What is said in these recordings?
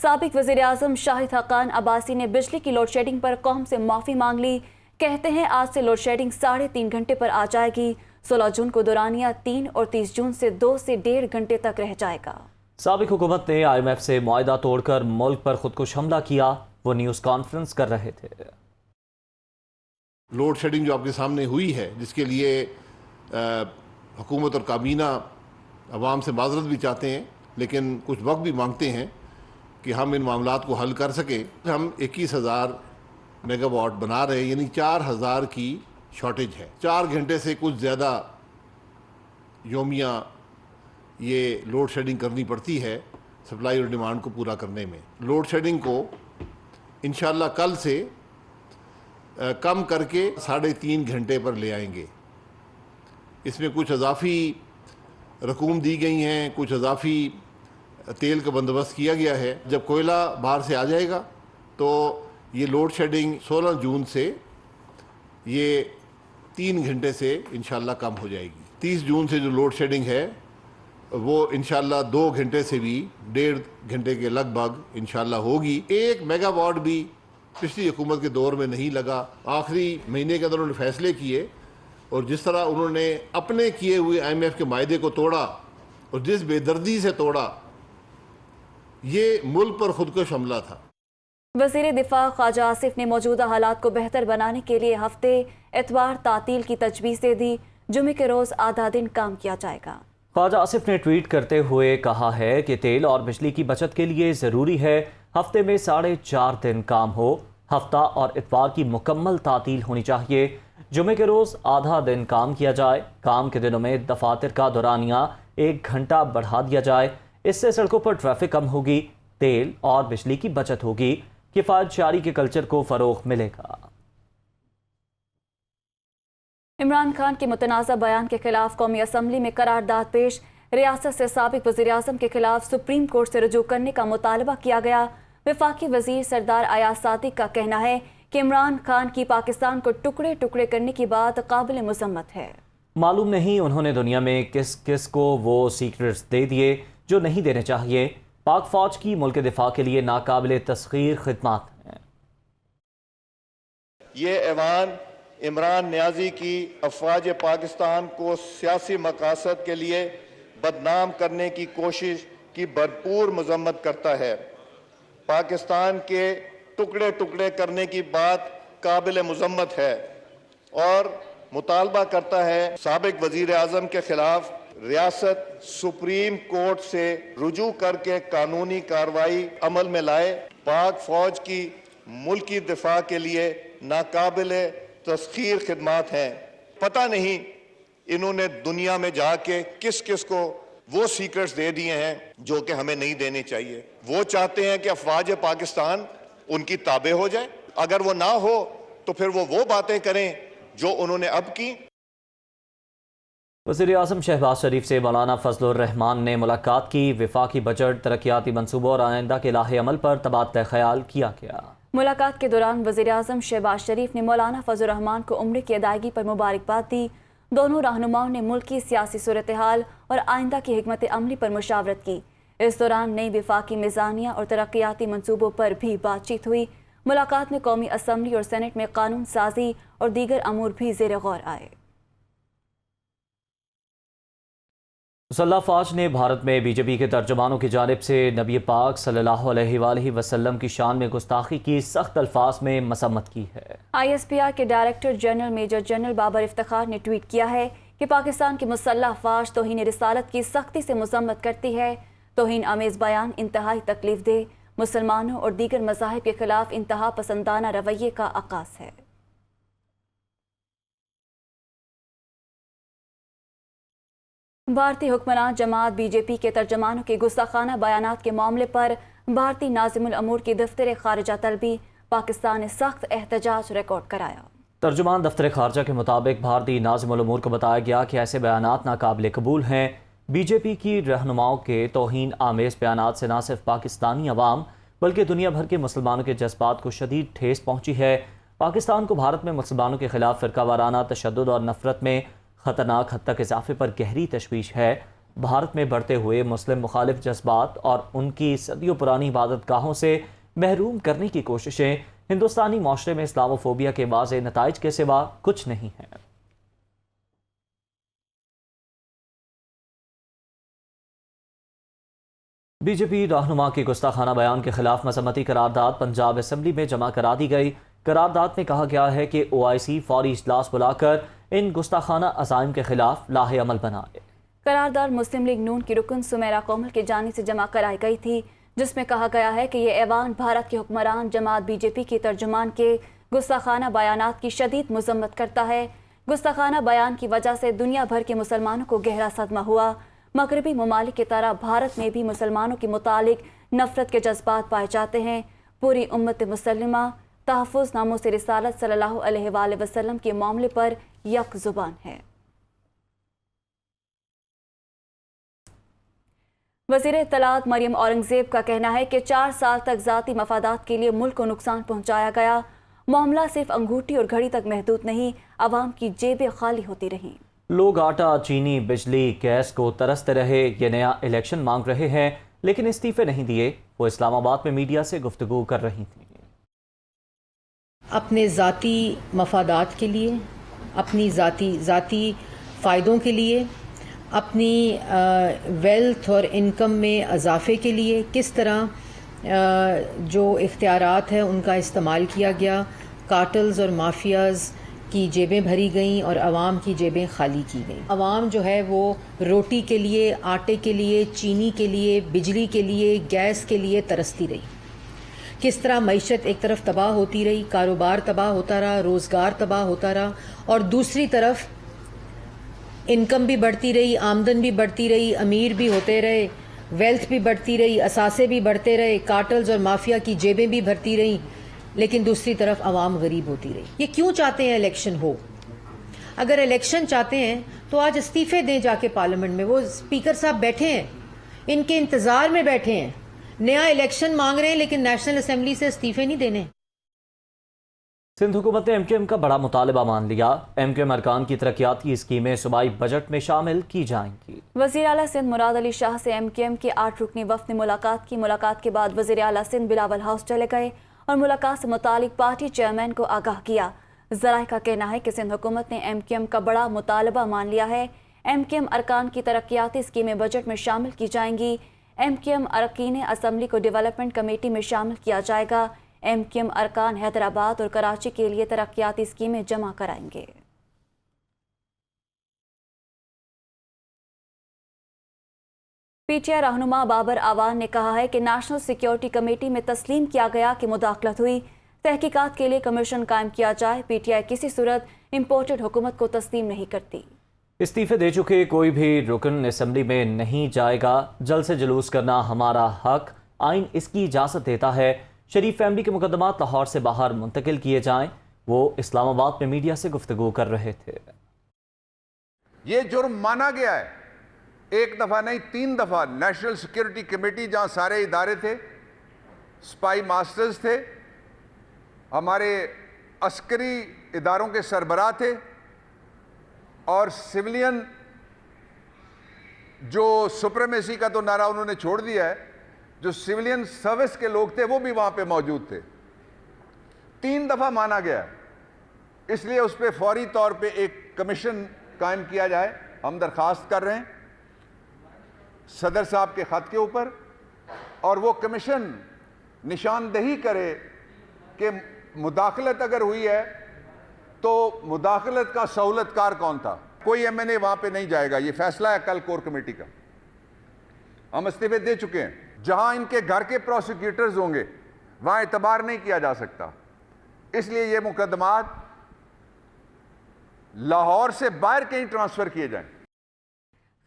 سابق وزیر اعظم شاہد حقان عباسی نے بجلی کی لوڈ شیڈنگ پر قوم سے معافی مانگ لی۔ کہتے ہیں آج سے لوڈ شیڈنگ 3.5 گھنٹے پر آ جائے گی۔ 16 جون کو دورانیہ 3 اور 30 جون سے 2 سے 1.5 گھنٹے تک رہ جائے گا۔ سابق حکومت نے IMF سے معاہدہ توڑ کر ملک پر خودکش حملہ کیا، وہ نیوز کانفرنس کر رہے تھے۔ لوڈ شیڈنگ جو آپ کے سامنے ہوئی ہے، جس کے لیے حکومت اور کابینہ عوام سے معذرت بھی چاہتے ہیں، لیکن کچھ وقت بھی مانگتے ہیں کہ ہم ان معاملات کو حل کر سکیں۔ ہم 21,000 میگا واٹ بنا رہے ہیں، یعنی 4,000 کی شارٹیج ہے۔ 4 گھنٹے سے کچھ زیادہ یومیہ یہ لوڈ شیڈنگ کرنی پڑتی ہے سپلائی اور ڈیمانڈ کو پورا کرنے میں۔ لوڈ شیڈنگ کو انشاءاللہ کل سے کم کر کے 3.5 گھنٹے پر لے آئیں گے۔ اس میں کچھ اضافی رقوم دی گئی ہیں، کچھ اضافی تیل کا بندوبست کیا گیا ہے۔ جب کوئلہ باہر سے آ جائے گا تو یہ لوڈ شیڈنگ 16 جون سے یہ 3 گھنٹے سے انشاءاللہ کم ہو جائے گی۔ 30 جون سے جو لوڈ شیڈنگ ہے وہ انشاءاللہ 2 گھنٹے سے بھی 1.5 گھنٹے کے لگ بھگ انشاءاللہ ہوگی۔ 1 میگا واٹ بھی پچھلی حکومت کے دور میں نہیں لگا۔ آخری مہینے کے اندر انہوں نے فیصلے کیے، اور جس طرح انہوں نے اپنے کیے ہوئے IMF کے معاہدے کو توڑا اور جس بے دردی سے توڑا، یہ ملک پر خودکش حملہ تھا۔ وزیر دفاع خواجہ آصف نے موجودہ حالات کو بہتر بنانے کے لیے ہفتے اتوار تعطیل کی تجویز دے دی۔ جمعے کے روز آدھا دن کام کیا جائے گا۔ خواجہ آصف نے ٹویٹ کرتے ہوئے کہا ہے کہ تیل اور بجلی کی بچت کے لیے ضروری ہے ہفتے میں 4.5 دن کام ہو۔ ہفتہ اور اتوار کی مکمل تعطیل ہونی چاہیے۔ جمعے کے روز آدھا دن کام کیا جائے۔ کام کے دنوں میں دفاتر کا دورانیہ 1 گھنٹہ بڑھا دیا جائے۔ اس سے سڑکوں پر ٹریفک کم ہوگی، تیل اور بجلی کی بچت ہوگی، کفایت جاری کے کلچر کو فروغ ملے گا۔ عمران خان کے متنازع بیان کے خلاف قومی اسمبلی میں قرارداد پیش۔ ریاست سے سابق وزیر اعظم کے خلاف سپریم کورٹ سے رجوع کرنے کا مطالبہ کیا گیا۔ وفاقی وزیر سردار ایاز صادق کا کہنا ہے کہ عمران خان کی پاکستان کو ٹکڑے ٹکڑے کرنے کی بات قابل مذمت ہے۔ معلوم نہیں انہوں نے دنیا میں کس کس کو وہ سیکرٹس دے دیے جو نہیں دینے چاہیے۔ پاک فوج کی ملک دفاع کے لیے ناقابل تسخیر خدمات ہیں۔ یہ ایوان عمران نیازی کی افواج پاکستان کو سیاسی مقاصد کے لیے بدنام کرنے کی کوشش کی بھرپور مذمت کرتا ہے۔ پاکستان کے ٹکڑے ٹکڑے کرنے کی بات قابل مذمت ہے اور مطالبہ کرتا ہے سابق وزیر اعظم کے خلاف ریاست سپریم کورٹ سے رجوع کر کے قانونی کارروائی عمل میں لائے۔ پاک فوج کی ملکی دفاع کے لیے ناقابل تسخیر خدمات ہیں۔ پتہ نہیں انہوں نے دنیا میں جا کے کس کس کو وہ سیکرٹس دے دیے ہیں جو کہ ہمیں نہیں دینے چاہیے۔ وہ چاہتے ہیں کہ افواج پاکستان ان کی تابع ہو جائے۔ اگر وہ نہ ہو تو پھر وہ باتیں کریں جو انہوں نے اب کی۔ وزیر اعظم شہباز شریف سے مولانا فضل الرحمان نے ملاقات کی۔ وفاقی بجٹ، ترقیاتی منصوبوں اور آئندہ کے لاہ عمل پر تبادلہ خیال کیا گیا۔ ملاقات کے دوران وزیر اعظم شہباز شریف نے مولانا فضل الرحمان کو عمرے کی ادائیگی پر مبارکباد دی۔ دونوں رہنماؤں نے ملک کی سیاسی صورتحال اور آئندہ کی حکمت عملی پر مشاورت کی۔ اس دوران نئی وفاقی میزانیہ اور ترقیاتی منصوبوں پر بھی بات چیت ہوئی۔ ملاقات میں قومی اسمبلی اور سینٹ میں قانون سازی اور دیگر امور بھی زیر غور آئے۔ مسلح افواج نے بھارت میں BJP کے ترجمانوں کی جانب سے نبی پاک صلی اللہ علیہ وآلہ وسلم کی شان میں گستاخی کی سخت الفاظ میں مذمت کی ہے۔ ISPR کے director general major general Babar Iftikhar نے ٹویٹ کیا ہے کہ پاکستان کی مسلح افواج توہین رسالت کی سختی سے مذمت کرتی ہے۔ توہین آمیز بیان انتہائی تکلیف دہ، مسلمانوں اور دیگر مذاہب کے خلاف انتہا پسندانہ رویے کا عکاس ہے۔ بھارتی حکمران جماعت BJP کے ترجمانوں کے گستاخانہ بیانات کے معاملے پر بھارتی ناظم الامور کی دفتر خارجہ طلبی پاکستان نے سخت احتجاج ریکارڈ کرایا۔ ترجمان دفتر خارجہ کے مطابق بھارتی ناظم الامور کو بتایا گیا کہ ایسے بیانات ناقابل قبول ہیں۔ BJP کی رہنماؤں کے توہین آمیز بیانات سے نہ صرف پاکستانی عوام بلکہ دنیا بھر کے مسلمانوں کے جذبات کو شدید ٹھیس پہنچی ہے۔ پاکستان کو بھارت میں مسلمانوں کے خلاف فرقہ وارانہ تشدد اور نفرت میں خطرناک حد تک اضافے پر گہری تشویش ہے۔ بھارت میں بڑھتے ہوئے مسلم مخالف جذبات اور ان کی صدیوں پرانی عبادت گاہوں سے محروم کرنے کی کوششیں ہندوستانی معاشرے میں اسلاموفوبیا کے واضح نتائج کے سوا کچھ نہیں ہیں۔ بی جے پی رہنما کے گستاخانہ بیان کے خلاف مذمتی قرارداد پنجاب اسمبلی میں جمع کرا دی گئی۔ قرارداد میں کہا گیا ہے کہ OIC فوری اجلاس بلا کر ان گستاخانہ عزائم کے خلاف لاہ عمل بنائے۔ قرارداد مسلم لیگ نون کی رکن سمیرا کومل کی جانب سے جمع کرائی گئی تھی، جس میں کہا گیا ہے کہ یہ ایوان بھارت کے حکمران جماعت BJP کی ترجمان کے گستاخانہ بیانات کی شدید مذمت کرتا ہے۔ گستاخانہ بیان کی وجہ سے دنیا بھر کے مسلمانوں کو گہرا صدمہ ہوا۔ مغربی ممالک کی طرح بھارت میں بھی مسلمانوں کے متعلق نفرت کے جذبات پائے جاتے ہیں۔ پوری امت مسلمہ تحفظ ناموس رسالت صلی اللہ علیہ وآلہ وسلم کے معاملے پر یک زبان ہے۔ وزیر اطلاعات مریم اورنگزیب کا کہنا ہے کہ 4 سال تک ذاتی مفادات کے لیے ملک کو نقصان پہنچایا گیا۔ معاملہ صرف انگوٹھی اور گھڑی تک محدود نہیں، عوام کی جیبیں خالی ہوتی رہیں۔ لوگ آٹا، چینی، بجلی، گیس کو ترستے رہے، یہ نیا الیکشن مانگ رہے ہیں لیکن استعفے نہیں دیے۔ وہ اسلام آباد میں میڈیا سے گفتگو کر رہی تھیں۔ اپنے ذاتی مفادات کے لیے، اپنی ذاتی فائدوں کے لیے، اپنی ویلتھ اور انکم میں اضافے کے لیے کس طرح جو اختیارات ہیں ان کا استعمال کیا گیا، کارٹلز اور مافیاز کی جیبیں بھری گئیں اور عوام کی جیبیں خالی کی گئیں۔ عوام جو ہے وہ روٹی کے لیے، آٹے کے لیے، چینی کے لیے، بجلی کے لیے، گیس کے لیے ترستی رہی۔ کس طرح معیشت ایک طرف تباہ ہوتی رہی، کاروبار تباہ ہوتا رہا، روزگار تباہ ہوتا رہا، اور دوسری طرف انکم بھی بڑھتی رہی، آمدن بھی بڑھتی رہی، امیر بھی ہوتے رہے، ویلتھ بھی بڑھتی رہی، اثاثے بھی بڑھتے رہے، کارٹلز اور مافیا کی جیبیں بھی بھرتی رہیں، لیکن دوسری طرف عوام غریب ہوتی رہی۔ یہ کیوں چاہتے ہیں الیکشن ہو؟ اگر الیکشن چاہتے ہیں تو آج استعفے دیں جا کے پارلیمنٹ میں۔ وہ اسپیکر صاحب بیٹھے ہیں، ان کے انتظار میں بیٹھے ہیں، نیا الیکشن مانگ رہے ہیں لیکن نیشنل اسمبلی سے استعفے نہیں دینے۔ سندھ حکومت نے MKM کا بڑا مطالبہ مان لیا۔ MKM ارکان کی ترقیاتی اسکیمیں صوبائی بجٹ میں شامل کی جائیں گی۔ وزیر اعلیٰ سندھ مراد علی شاہ سے MKM کے 8 رکنی وفد نے ملاقات کی۔ ملاقات کے بعد وزیر اعلیٰ سندھ بلاول ہاؤس چلے گئے اور ملاقات سے متعلق پارٹی چیئرمین کو آگاہ کیا۔ ذرائع کا کہنا ہے کہ سندھ حکومت نے MKM کا بڑا مطالبہ مان لیا ہے۔ MKM ارکان کی ترقیاتی اسکیمیں بجٹ میں شامل کی جائیں گی۔ MKM اراکین اسمبلی کو ڈیولپمنٹ کمیٹی میں شامل کیا جائے گا۔ MKM ارکان حیدرآباد اور کراچی کے لیے ترقیاتی اسکیمیں جمع کرائیں گے۔ PTI رہنما بابر اعوان نے کہا ہے کہ نیشنل سیکیورٹی کمیٹی میں تسلیم کیا گیا کہ مداخلت ہوئی، تحقیقات کے لیے کمیشن قائم کیا جائے۔ PTI کسی صورت امپورٹڈ حکومت کو تسلیم نہیں کرتی۔ استعفے دے چکے کوئی بھی رکن اسمبلی میں نہیں جائے گا۔ جلد سے جلوس کرنا ہمارا حق، آئین اس کی اجازت دیتا ہے۔ شریف فیملی کے مقدمات لاہور سے باہر منتقل کیے جائیں۔ وہ اسلام آباد میں میڈیا سے گفتگو کر رہے تھے۔ یہ جرم مانا گیا ہے، ایک دفعہ نہیں 3 دفعہ۔ نیشنل سیکیورٹی کمیٹی جہاں سارے ادارے تھے، سپائی ماسٹرز تھے، ہمارے عسکری اداروں کے سربراہ تھے، اور سیولین جو سپریمیسی کا تو نعرہ انہوں نے چھوڑ دیا ہے، جو سیولین سروس کے لوگ تھے وہ بھی وہاں پہ موجود تھے۔ 3 دفعہ مانا گیا، اس لیے اس پہ فوری طور پہ ایک کمیشن قائم کیا جائے۔ ہم درخواست کر رہے ہیں صدر صاحب کے خط کے اوپر، اور وہ کمیشن نشاندہی کرے کہ مداخلت اگر ہوئی ہے تو مداخلت کا سہولت کار کون تھا۔ کوئی MNA وہاں پہ نہیں جائے گا، یہ فیصلہ ہے کل کور کمیٹی کا۔ ہم استعفے دے چکے ہیں۔ جہاں ان کے گھر کے پروسیکیوٹرز ہوں گے وہاں اعتبار نہیں کیا جا سکتا، اس لیے یہ مقدمات لاہور سے باہر کہیں ٹرانسفر کیے جائیں۔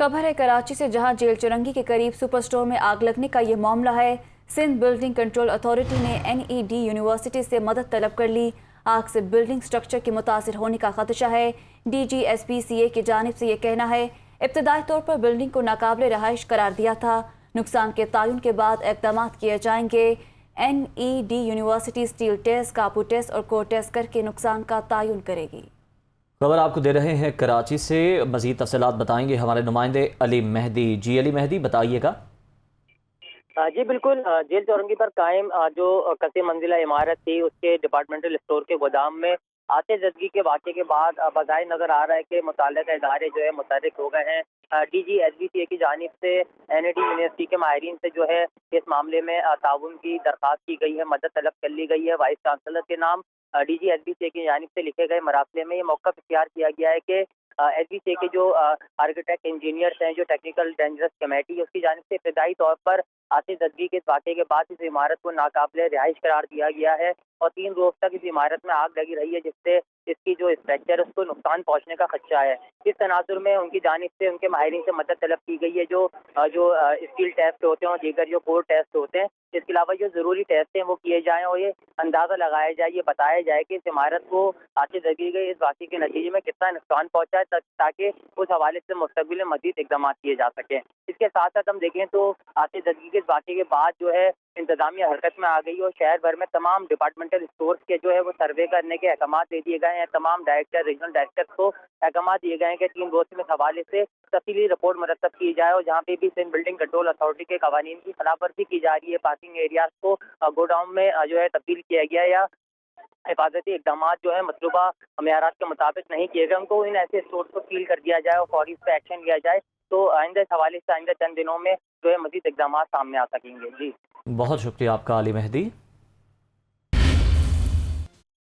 خبر ہے کراچی سے، جہاں جیل چرنگی کے قریب سپر سٹور میں آگ لگنے کا یہ معاملہ ہے۔ سندھ بلڈنگ کنٹرول اتھارٹی نے NED یونیورسٹی سے مدد طلب کر لی۔ آگ سے بلڈنگ سٹرکچر کے متاثر ہونے کا خدشہ ہے۔ DG SPCA کی جانب سے یہ کہنا ہے ابتدائی طور پر بلڈنگ کو ناقابل رہائش قرار دیا تھا۔ نقصان کے تعین کے بعد اقدامات کیے جائیں گے۔ NED یونیورسٹی سٹیل ٹیسٹ، کاپو ٹیسٹ اور کور ٹیسٹ کر کے نقصان کا تعین کرے گی۔ خبر آپ کو دے رہے ہیں کراچی سے، مزید تفصیلات بتائیں گے ہمارے نمائندے علی مہدی۔ جی علی مہدی، بتائیے گا۔ جی بالکل، جیل چورنگی پر قائم جو کثیر منزلہ عمارت تھی اس کے ڈپارٹمنٹل اسٹور کے گودام میں آتش زدگی کے واقعے کے بعد بظاہر نظر آ رہا ہے کہ متعلقہ ادارے جو ہے متحرک ہو گئے ہیں۔ D G S B C A کی جانب سے این اے ڈی یونیورسٹی کے ماہرین سے جو ہے اس معاملے میں تعاون کی درخواست کی گئی ہے، مدد طلب کر لی گئی ہے۔ وائس چانسلر کے نام D G S B C A کی جانب سے لکھے گئے مراسلے میں یہ موقف اختیار کیا گیا ہے کہ ایس بی سی اے کے جو آرکیٹیکٹ انجینئرس ہیں، جو ٹیکنیکل ڈینجرس کمیٹی اس کی جانب سے ابتدائی طور پر آتش زدگی کے اس واقعے کے بعد اس عمارت کو ناقابل رہائش قرار دیا گیا ہے اور 3 روز تک اس عمارت میں آگ لگی رہی ہے، جس سے اس کی جو اسٹرکچر ہے اس کو نقصان پہنچنے کا خدشہ ہے۔ اس تناظر میں ان کی جانب سے ان کے ماہرین سے مدد طلب کی گئی ہے، جو اسکل ٹیسٹ ہوتے ہیں اور دیگر جو کور ٹیسٹ ہوتے ہیں، اس کے علاوہ جو ضروری ٹیسٹ ہیں وہ کیے جائیں اور یہ اندازہ لگایا جائے، یہ بتایا جائے کہ اس عمارت کو آتش زدگی کے اس واقعے کے نتیجے میں کتنا نقصان پہنچا ہے، تاکہ اس حوالے سے مستقبل میں مزید اقدامات کیے جا سکیں۔ اس کے ساتھ ساتھ ہم دیکھیں تو آتش زدگی کے اس واقعے کے بعد جو ہے انتظامیہ حرکت میں آ گئی اور شہر بھر میں تمام ڈپارٹمنٹل اسٹورز کے جو ہے وہ سروے کرنے کے احکامات دے دیے گئے ہیں۔ تمام ڈائریکٹر، ریجنل ڈائریکٹر کو احکامات دیے گئے ہیں کہ 3 روز میں اس حوالے سے تفصیلی رپورٹ مرتب کی جائے اور جہاں پہ بھی سندھ بلڈنگ کنٹرول اتھارٹی کے قوانین کی خلاف ورزی کی جا رہی ہے، پارکنگ ایریاز کو گوڈاؤن میں جو ہے تبدیل کیا گیا یا حفاظتی اقدامات جو ہے مطلوبہ معیارات کے مطابق نہیں کیے گئے، ان کو ان ایسے اسٹورز کو سیل کر دیا جائے اور فوری اس پہ ایکشن لیا جائے، تو آئندہ اس حوالے سے آئندہ چند دنوں میں جو ہے مزید اقدامات سامنے آ سکیں گے۔ جی بہت شکریہ آپ کا علی مہدی۔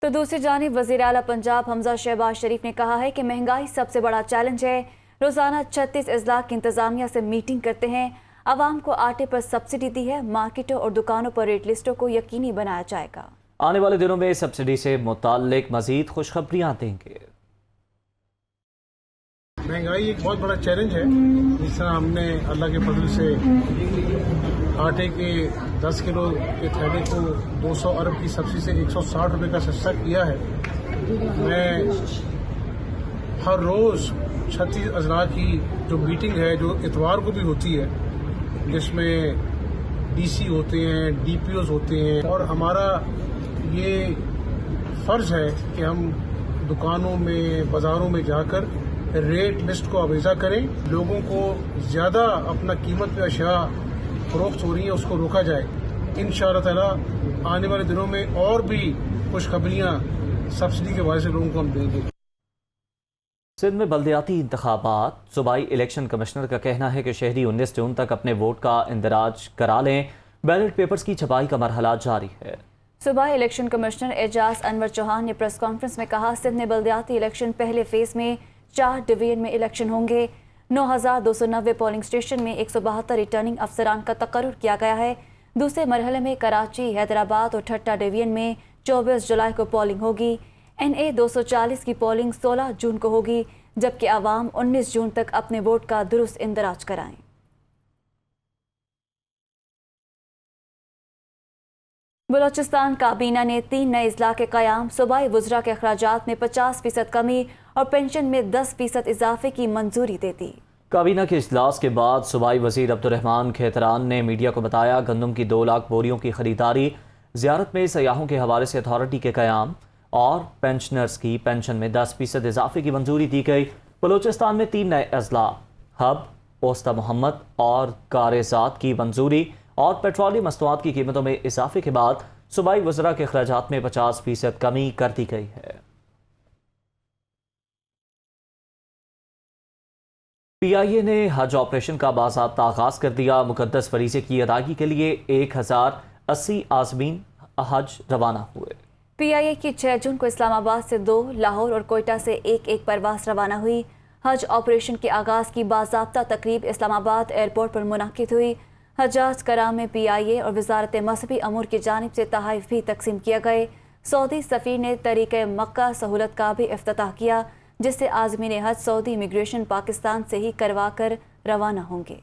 تو دوسری جانب وزیر اعلیٰ پنجاب حمزہ شہباز شریف نے کہا ہے کہ مہنگائی سب سے بڑا چیلنج ہے۔ روزانہ 36 اضلاع کی انتظامیہ سے میٹنگ کرتے ہیں، عوام کو آٹے پر سبسڈی دی ہے، مارکیٹوں اور دکانوں پر ریٹ لسٹوں کو یقینی بنایا جائے گا۔ آنے والے دنوں میں سبسڈی سے متعلق مزید خوشخبریاں دیں گے۔ مہنگائی ایک بہت بڑا چیلنج ہے۔ جس طرح ہم نے اللہ کے فضل سے آٹے کے 10 کلو کے تھیلے کو 200 ارب کی سبسڈی سے 160 روپے کا سستا کیا ہے، میں ہر روز 36 اضلاع کی جو میٹنگ ہے، جو اتوار کو بھی ہوتی ہے، جس میں ڈی سی ہوتے ہیں، ڈی پی اوز ہوتے ہیں، اور ہمارا یہ فرض ہے کہ ہم دکانوں میں، بازاروں میں جا کر ریٹ لسٹ کو آویزہ کریں، لوگوں کو زیادہ اپنا قیمت پہ اشیاء فروخت ہو رہی ہیں اس کو روکا جائے۔ انشاءاللہ تعالی آنے والے دنوں میں اور بھی خوشخبریاں سبسڈی کے حوالے سے لوگوں کو ہم دیں گے۔ سندھ میں بلدیاتی انتخابات، صوبائی الیکشن کمشنر کا کہنا ہے کہ شہری 19 جون تک اپنے ووٹ کا اندراج کرا لیں۔ بیلٹ پیپرز کی چھپائی کا مرحلہ جاری ہے۔ صوبائی الیکشن کمشنر اعجاز انور چوہان نے پریس کانفرنس میں کہا، سندھ میں بلدیاتی الیکشن پہلے فیز میں 4 ڈویژن میں الیکشن ہوں گے۔ 9290 پولنگ اسٹیشن میں 172 ریٹرننگ افسران کا تقرر کیا گیا ہے۔ دوسرے مرحلے میں کراچی، حیدرآباد اور ٹھٹہ ڈویژن میں 24 جولائی کو پولنگ ہوگی۔ NA 240 کی پولنگ 16 جون کو ہوگی، جبکہ عوام 19 جون تک اپنے ووٹ کا درست اندراج کرائیں۔ بلوچستان کابینہ نے 3 نئے اضلاع کے قیام، صوبائی وزراء کے اخراجات میں 50% کمی اور پینشن میں 10% اضافے کی منظوری دے دی۔ کابینہ کے اجلاس کے بعد صوبائی وزیر عبدالرحمان کھیتران نے میڈیا کو بتایا، گندم کی 2 لاکھ بوریوں کی خریداری، زیارت میں سیاحوں کے حوالے سے اتھارٹی کے قیام اور پینشنرز کی پینشن میں 10% اضافے کی منظوری دی گئی۔ بلوچستان میں 3 نئے اضلاع، ہب، اوسطا محمد اور کارزات کی منظوری اور پیٹرولیم مصنوعات کی قیمتوں میں اضافے کے بعد صوبائی وزراء کے اخراجات میں 50% کمی کر دی گئی ہے۔ پی آئی اے نے حج آپریشن کا باضابطہ آغاز کر دیا۔ مقدس فریضے کی ادائیگی کے لیے 1080 عازمین حج روانہ ہوئے۔ پی آئی اے کی 6 جون کو اسلام آباد سے 2، لاہور اور کوئٹہ سے ایک پرواز روانہ ہوئی۔ حج آپریشن کے آغاز کی باضابطہ تقریب اسلام آباد ایئرپورٹ پر منعقد ہوئی۔ حجاج کرام میں پی آئی اے اور وزارت مذہبی امور کی جانب سے تحائف بھی تقسیم کیے گئے۔ سعودی سفیر نے طریقہ مکہ سہولت کا بھی افتتاح کیا، جس سے عازمین حج سعودی امیگریشن پاکستان سے ہی کروا کر روانہ ہوں گے۔